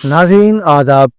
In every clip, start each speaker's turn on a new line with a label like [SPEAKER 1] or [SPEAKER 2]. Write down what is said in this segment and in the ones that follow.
[SPEAKER 1] नाज़रीन आदाब।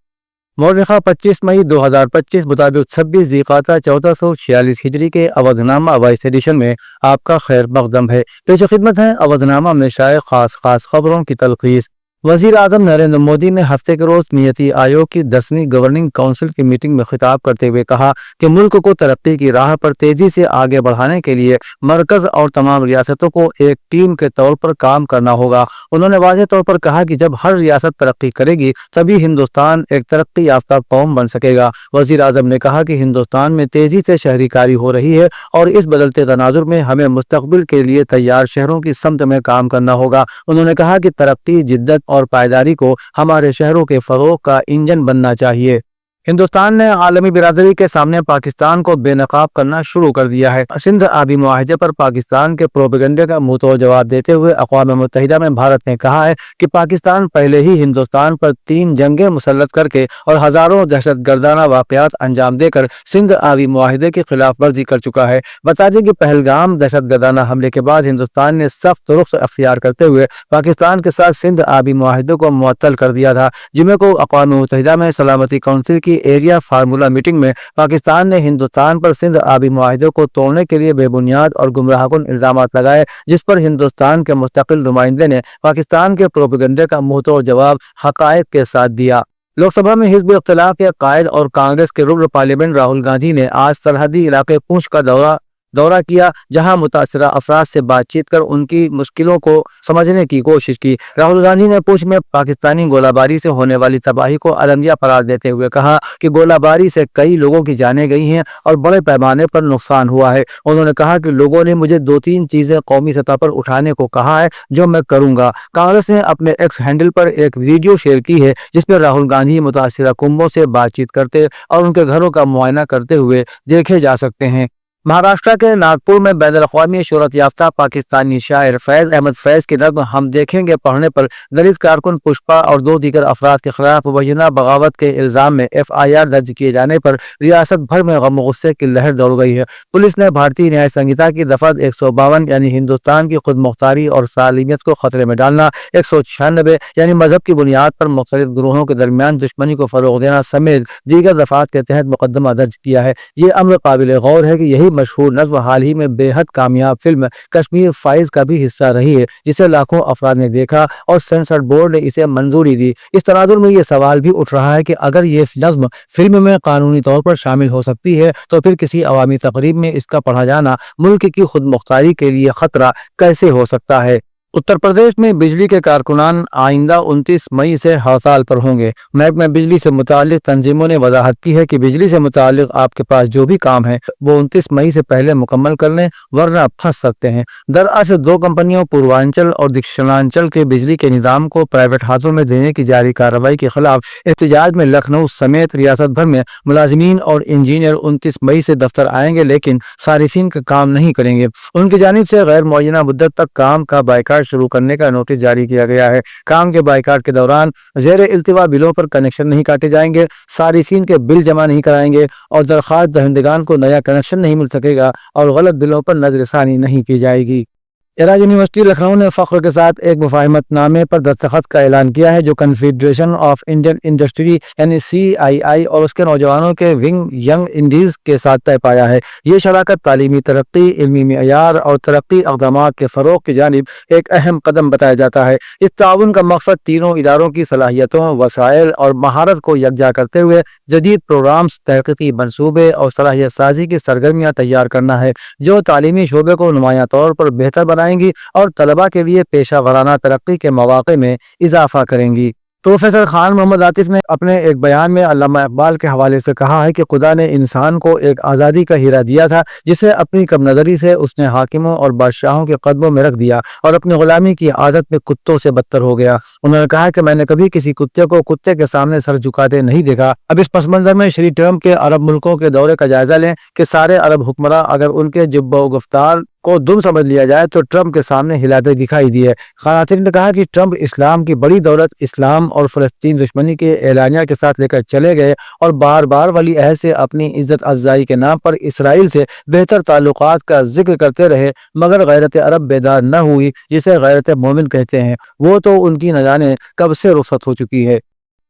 [SPEAKER 1] मौलिका 25 मई 2025 मुताबिक 26 ज़ीक़ाता 1446 हिजरी के अवधनामा अवाइस एडिशन में आपका खैर मकदम है। पेश खिदमत है अवधनामा में शाये खास खबरों की तलखीस। वज़ीर आज़म नरेंद्र मोदी ने हफ्ते के रोज़ नीति आयोग की 10वीं गवर्निंग काउंसिल की मीटिंग में खिताब करते हुए कहा कि मुल्क को तरक्की की राह पर तेजी से आगे बढ़ाने के लिए मरकज़ और तमाम रियासतों को एक टीम के तौर पर काम करना होगा। उन्होंने वाज़ेह तौर पर कहा कि जब हर रियासत तरक्की करेगी तभी हिंदुस्तान एक तरक्की याफ्ता कौम बन सकेगा। वज़ीर आज़म ने कहा कि हिंदुस्तान में तेजी से शहरीकारी हो रही है और इस बदलते तनाजुर में हमें मुस्तकबिल के लिए तैयार शहरों की समत में काम करना होगा। उन्होंने कहा कि तरक्की, जिद्दत और पायदारी को हमारे शहरों के फरोग का इंजन बनना चाहिए। हिंदुस्तान ने आलमी बिरादरी के सामने पाकिस्तान को बेनकाब करना शुरू कर दिया है। सिंध आबी मुआहदे पर पाकिस्तान के प्रोपेगेंडे का मुंहतोड़ जवाब देते हुए अक़वाम मुत्तहिदा में भारत ने कहा है कि पाकिस्तान पहले ही हिंदुस्तान पर 3 जंगें मुसल्लत करके और हज़ारों दहशत गर्दाना वाक़यात अंजाम देकर सिंध आबी मुआहदे की खिलाफ वर्जी कर चुका है। बता दें कि पहलगाम दहशत गर्दाना हमले के बाद हिंदुस्तान ने सख्त रुख अख्तियार करते हुए पाकिस्तान के साथ सिंध आबी मुआहदे को मुअत्तल कर दिया था। जुमे को अक़वाम मुत्तहिदा में सलामती काउंसिल की एरिया फार्मूला मीटिंग में पाकिस्तान ने हिंदुस्तान पर सिंध आबी मुआहिदे को तोड़ने के लिए बेबुनियाद और गुमराहकुन इल्जामात लगाए, जिस पर हिंदुस्तान के मुस्तकिल नुमाइंदे ने पाकिस्तान के प्रोपेगेंडे का मुंहतोड़ जवाब हक़ाइक़ के साथ दिया। लोकसभा में हिज़्ब इख्तिलाफ के कायद और कांग्रेस के रुकन पार्लियामेंट राहुल गांधी ने आज सरहदी इलाके पूंछ का दौरा किया, जहां मुतासरा अफराद से बातचीत कर उनकी मुश्किलों को समझने की कोशिश की। राहुल गांधी ने पूंछ में पाकिस्तानी गोलाबारी से होने वाली तबाही को अलमिया करार देते हुए कहा कि गोलाबारी से कई लोगों की जानें गई हैं और बड़े पैमाने पर नुकसान हुआ है। उन्होंने कहा कि लोगों ने मुझे 2-3 चीजें कौमी सतह पर उठाने को कहा है जो मैं करूंगा। कांग्रेस ने अपने एक्स हैंडल पर एक वीडियो शेयर की है जिसमें राहुल गांधी मुतासरा कुंबों से बातचीत करते और उनके घरों का मुआयना करते हुए देखे जा सकते हैं। महाराष्ट्र के नागपुर में बैनुल-अक़वामी शोहरत याफ्ता पाकिस्तानी शायर फैज़ अहमद फैज़ की नज़्म हम देखेंगे पढ़ने पर दलित कारकुन पुष्पा और 2 दीगर अफराद के खिलाफ मुबैना बगावत के इल्ज़ाम में FIR दर्ज किए जाने पर रियासत भर में गम गुस्से की लहर दौड़ गई है। पुलिस ने भारतीय न्याय संहिता की दफ़ा 152 यानी हिंदुस्तान की खुद मुख्तारी और सालिमियत को खतरे में डालना, 196 यानी मजहब की बुनियाद पर मुख्तलिफ ग्रोहों के दरमियान दुश्मनी को फरोग देना समेत दीगर दफ़ात के तहत मुकदमा दर्ज किया है। ये अमर काबिल गौर है कि यही मशहूर नज़्म हाल ही में बेहद कामयाब फिल्म कश्मीर फाइल्स का भी हिस्सा रही है, जिसे लाखों अफराद ने देखा और सेंसर बोर्ड ने इसे मंजूरी दी। इस तनाजुर में ये सवाल भी उठ रहा है कि अगर ये नज़्म फिल्म में कानूनी तौर पर शामिल हो सकती है तो फिर किसी अवामी तकरीब में इसका पढ़ा जाना मुल्क की खुद मुख्तारी के लिए खतरा कैसे हो सकता है। उत्तर प्रदेश में बिजली के कारकुनान आइंदा 29 मई से हड़ताल पर होंगे। महकमा बिजली से मुताल्लिक तंजीमों ने वजाहत की है कि बिजली से मुताल्लिक आपके पास जो भी काम है वो 29 मई से पहले मुकम्मल कर लें, वरना फंस सकते हैं। दरअसल 2 कंपनियों पूर्वांचल और दक्षिणांचल के बिजली के निज़ाम को प्राइवेट हाथों में देने की जारी कार्रवाई के खिलाफ एहतजाज में लखनऊ समेत रियासत भर में मुलाजिमीन और इंजीनियर 29 मई से दफ्तर आएंगे, लेकिन सारिफिन का काम नहीं करेंगे। उनकी जानिब से गैर मुअय्यना मुद्दत तक काम का बाइकाट शुरू करने का नोटिस जारी किया गया है। काम के बाइकाट के दौरान ज़ेर इल्तिवा बिलों पर कनेक्शन नहीं काटे जाएंगे, सारिफिन के बिल जमा नहीं कराएंगे और दरख्वास्त दहिंदगान को नया कनेक्शन नहीं मिल सकेगा और गलत बिलों पर नजरसानी नहीं की जाएगी। एराज यूनिवर्सिटी लखनऊ ने फ़ख्र के साथ एक मुफाहमतनामे पर दस्तखत का ऐलान किया है जो कन्फेडरेशन ऑफ इंडियन इंडस्ट्री यानी CII और उसके नौजवानों के विंग यंग इंडीज़ के साथ तय पाया है। ये शराकत तालीमी तरक्की, इल्मी मेयार और तरक्की इक़दामात के फ़रोग़ की जानिब एक अहम कदम बताया जाता है। इस ताउन का मकसद तीनों इदारों की सलाहियतों, वसाइल और महारत को यकजा करते हुए जदीद प्रोग्राम्स, तहक़ीक़ी मनसूबे और सलाहियत साजी की सरगर्मियाँ तैयार करना है जो तालीमी शोबे को नुमायाँ तौर पर बेहतर बनाएंगी और तलबा के लिए पेशा वराना तरक्की के मौक़े में इजाफा करेंगी। प्रोफेसर खान मोहम्मद आतिफ ने अपने एक बयान में अल्लामा इकबाल के हवाले से कहा है कि खुदा ने इंसान को एक आज़ादी का हीरा दिया था जिसे अपनी कम नज़री से उसने हाकिमों और बादशाहों के कदमों में रख दिया और अपनी गुलामी की आदत में कुत्तों से बदतर हो गया। उन्होंने कहा कि मैंने कभी किसी कुत्ते को कुत्ते के सामने सर झुकाते नहीं देखा। अब इस पस मंज़र में श्री ट्रम्प के अरब मुल्कों के दौरे का जायजा लें कि सारे अरब हुक्मरां अगर उनके जुब्बा गुफ्तार को दुम समझ लिया जाए तो ट्रम्प के सामने हिलाते दिखाई दिए। खानातिन ने कहा कि ट्रम्प इस्लाम की बड़ी दौलत इस्लाम और फ़लस्तीन दुश्मनी के एलानिया के साथ लेकर चले गए और बार बार वली अहद से अपनी इज्जत अफजाई के नाम पर इसराइल से बेहतर ताल्लुकात का जिक्र करते रहे, मगर गैरत अरब बेदार न हुई जिसे गैरत मोमिन कहते हैं। वो तो उनकी न जाने कब से रुखसत हो चुकी है।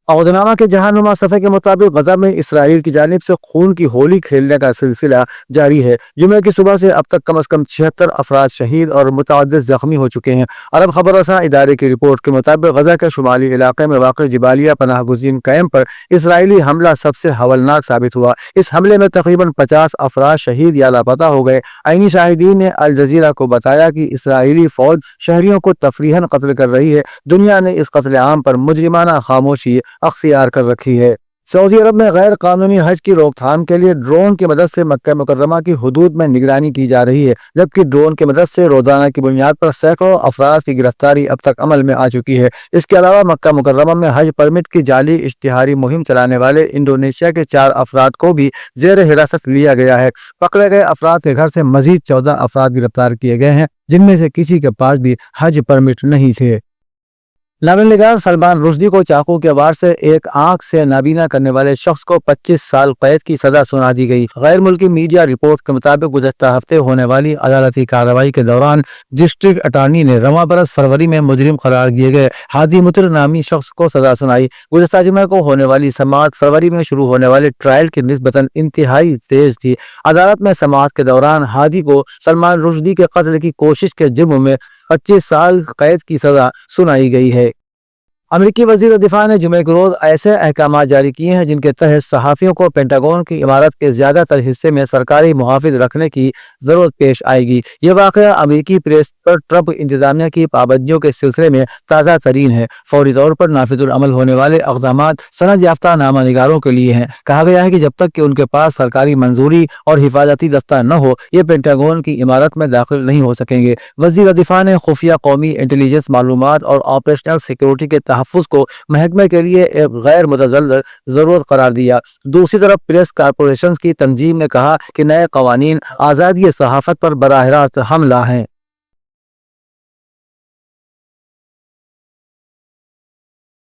[SPEAKER 1] عہدنامہ کے جہانما صفحے کے مطابق غزہ میں اسرائیل کی جانب سے خون کی ہولی کھیلنے کا سلسلہ جاری ہے۔ جمعے کی صبح سے اب تک کم از کم 76 افراد شہید اور متعدد زخمی ہو چکے ہیں۔ عرب خبر رساں ادارے کی رپورٹ کے مطابق غزہ کے شمالی علاقے میں واقع جبالیہ پناہ گزین کیمپ پر اسرائیلی حملہ سب سے ہولناک ثابت ہوا۔ اس حملے میں تقریباً 50 افراد شہید یا لاپتہ ہو گئے۔ عینی شاہدین نے الجزیرہ کو بتایا کہ اسرائیلی فوج شہریوں کو تفریحاً قتل کر رہی ہے۔ دنیا نے اس قتل عام پر مجرمانہ خاموشی اختیار کر رکھی ہے۔ سعودی عرب میں غیر قانونی حج کی روک تھام کے لیے ڈرون کی مدد سے مکہ مکرمہ کی حدود میں نگرانی کی جا رہی ہے، جبکہ ڈرون کی مدد سے روزانہ کی بنیاد پر سینکڑوں افراد کی گرفتاری اب تک عمل میں آ چکی ہے۔ اس کے علاوہ مکہ مکرمہ میں حج پرمٹ کی جعلی اشتہاری مہم چلانے والے انڈونیشیا کے 4 افراد کو بھی زیر حراست لیا گیا ہے۔ پکڑے گئے افراد کے گھر سے مزید 14 افراد گرفتار کیے گئے ہیں، جن میں سے کسی کے پاس بھی حج پرمٹ نہیں تھے۔ ناول نگار سلمان رشدی کو چاقو کے وار سے ایک آنکھ سے نابینا کرنے والے شخص کو 25 سال قید کی سزا سنا دی گئی۔ غیر ملکی میڈیا رپورٹ کے مطابق گزشتہ ہفتے ہونے والی عدالتی کارروائی کے دوران ڈسٹرکٹ اٹارنی نے رواں برس فروری میں مجرم قرار دیے گئے ہادی مطر نامی شخص کو سزا سنائی۔ گزشتہ جمعہ کو ہونے والی سماعت فروری میں شروع ہونے والے ٹرائل کی نسبتاً انتہائی تیز تھی۔ عدالت میں سماعت کے دوران ہادی کو سلمان رشدی کے قتل کی کوشش کے جرم میں 25 سال قید کی سزا سنائی گئی ہے۔ امریکی وزیر دفاع نے جمعے کے روز ایسے احکامات جاری کیے ہیں جن کے تحت صحافیوں کو پینٹاگون کی عمارت کے زیادہ تر حصے میں سرکاری محافظ رکھنے کی ضرورت پیش آئے گی۔ یہ واقعہ امریکی پریس پر ٹرمپ انتظامیہ کی پابندیوں کے سلسلے میں تازہ ترین ہے۔ فوری طور پر نافذ العمل ہونے والے اقدامات سند یافتہ نامہ نگاروں کے لیے ہیں۔ کہا گیا ہے کہ جب تک کہ ان کے پاس سرکاری منظوری اور حفاظتی دستہ نہ ہو، یہ پینٹاگون کی عمارت میں داخل نہیں ہو سکیں گے۔ وزیر دفاع نے خفیہ قومی انٹیلیجنس معلومات اور آپریشنل سیکیورٹی کے تحفظ کو محکمے کے لیے ایک غیر متزلزل ضرورت قرار دیا۔ دوسری طرف پریس کارپوریشنز کی تنظیم نے کہا کہ نئے قوانین آزادی صحافت پر براہ راست حملہ ہیں۔